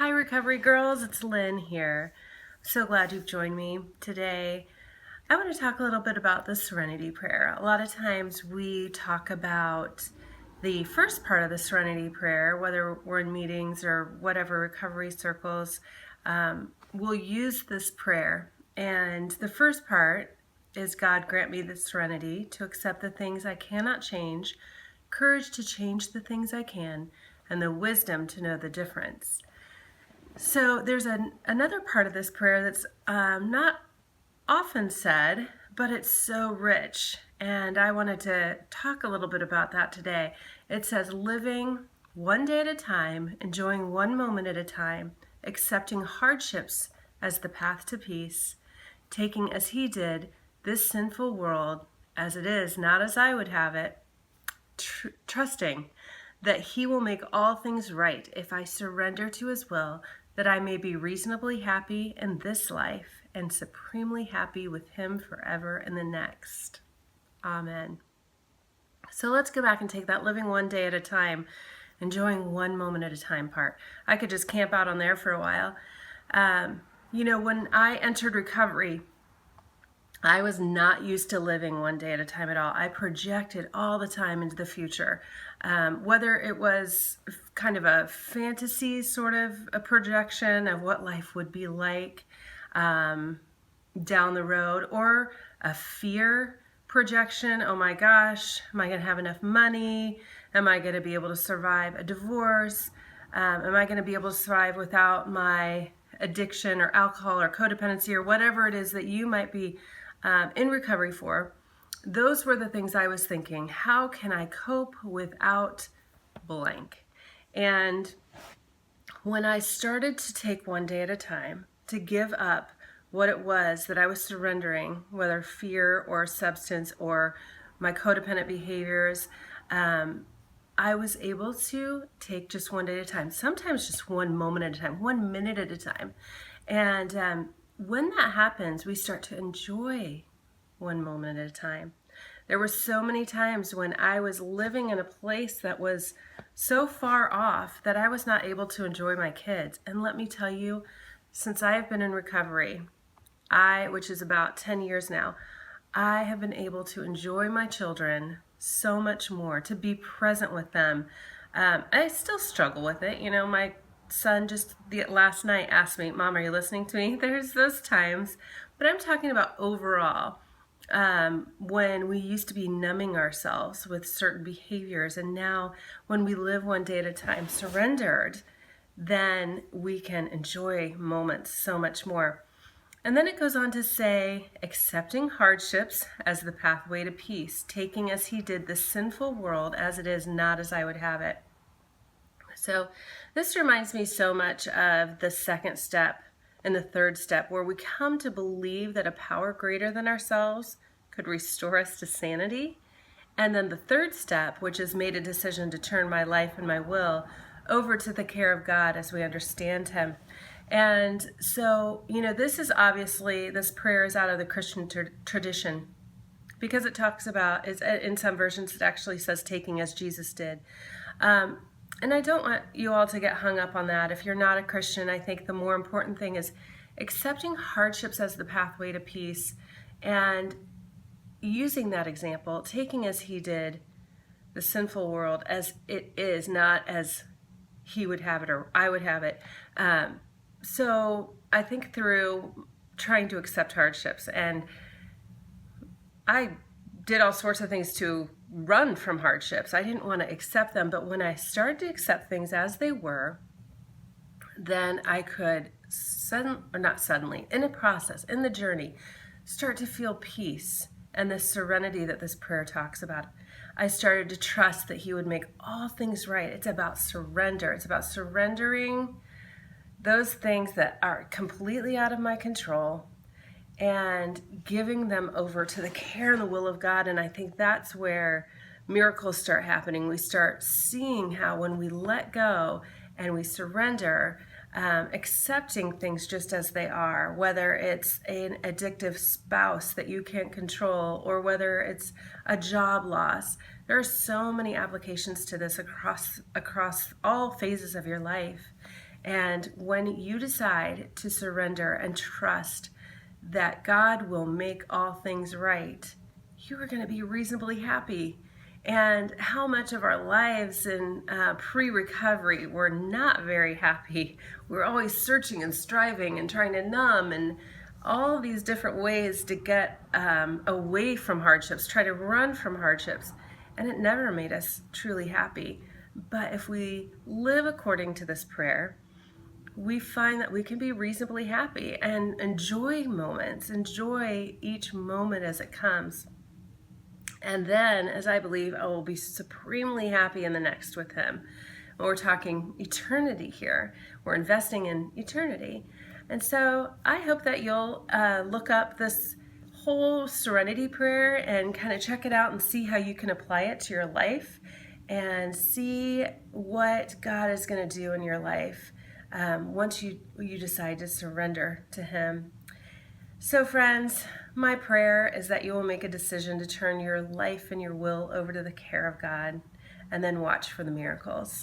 Hi, Recovery Girls. It's Lynn here. So glad you've joined me today. I want to talk a little bit about the Serenity Prayer. A lot of times we talk about the first part of the Serenity Prayer, whether we're in meetings or whatever recovery circles, we'll use this prayer. And the first part is, God, grant me the serenity to accept the things I cannot change, courage to change the things I can, and the wisdom to know the difference. So there's another part of this prayer that's not often said, but it's so rich. And I wanted to talk a little bit about that today. It says, living one day at a time, enjoying one moment at a time, accepting hardships as the path to peace, taking as he did this sinful world as it is, not as I would have it, trusting that he will make all things right if I surrender to his will, that I may be reasonably happy in this life and supremely happy with him forever in the next. Amen. So let's go back and take that living one day at a time, enjoying one moment at a time part. I could just camp out on there for a while. When I entered recovery, I was not used to living one day at a time at all. I projected all the time into the future, whether it was kind of a fantasy sort of a projection of what life would be like down the road, or a fear projection. Oh my gosh, am I going to have enough money? Am I going to be able to survive a divorce? Am I going to be able to survive without my addiction or alcohol or codependency or whatever it is that you might be in recovery for? Those were the things I was thinking. How can I cope without blank? And when I started to take one day at a time, to give up what it was that I was surrendering, whether fear or substance or my codependent behaviors, I was able to take just one day at a time, sometimes just one moment at a time, 1 minute at a time. And when that happens, we start to enjoy one moment at a time. There were so many times when I was living in a place that was so far off that I was not able to enjoy my kids. And let me tell you, since I have been in recovery, which is about 10 years now, I have been able to enjoy my children so much more, to be present with them. I still struggle with it. My son just last night asked me, Mom, are you listening to me? There's those times, but I'm talking about overall. When we used to be numbing ourselves with certain behaviors, and now when we live one day at a time surrendered, then we can enjoy moments so much more. And then it goes on to say, accepting hardships as the pathway to peace, taking as he did the sinful world as it is, not as I would have it. So this reminds me so much of the second step and the third step, where we come to believe that a power greater than ourselves could restore us to sanity. And then the third step, which is made a decision to turn my life and my will over to the care of God as we understand him. And so, this is obviously, this prayer is out of the Christian tradition, because it talks about, in some versions it actually says taking as Jesus did. And I don't want you all to get hung up on that. If you're not a Christian, I think the more important thing is accepting hardships as the pathway to peace, and using that example, taking as he did the sinful world as it is, not as he would have it or I would have it. So I think through trying to accept hardships, and I did all sorts of things to run from hardships. I didn't want to accept them, but when I started to accept things as they were, then I could in the process, in the journey, start to feel peace and the serenity that this prayer talks about. I started to trust that he would make all things right. It's about surrender. It's about surrendering those things that are completely out of my control and giving them over to the care and the will of God. And I think that's where miracles start happening. We start seeing how when we let go and we surrender, accepting things just as they are, whether it's an addictive spouse that you can't control, or whether it's a job loss. There are so many applications to this across all phases of your life. And when you decide to surrender and trust that God will make all things right, you are going to be reasonably happy. And how much of our lives in pre-recovery we're not very happy. We're always searching and striving and trying to numb and all these different ways to get away from hardships, try to run from hardships, and it never made us truly happy. But if we live according to this prayer, we find that we can be reasonably happy and enjoy moments, enjoy each moment as it comes. And then, as I believe, I will be supremely happy in the next with him. We're talking eternity here. We're investing in eternity. And so I hope that you'll look up this whole Serenity Prayer and kind of check it out and see how you can apply it to your life and see what God is going to do in your life once you decide to surrender to him. So friends, my prayer is that you will make a decision to turn your life and your will over to the care of God and then watch for the miracles.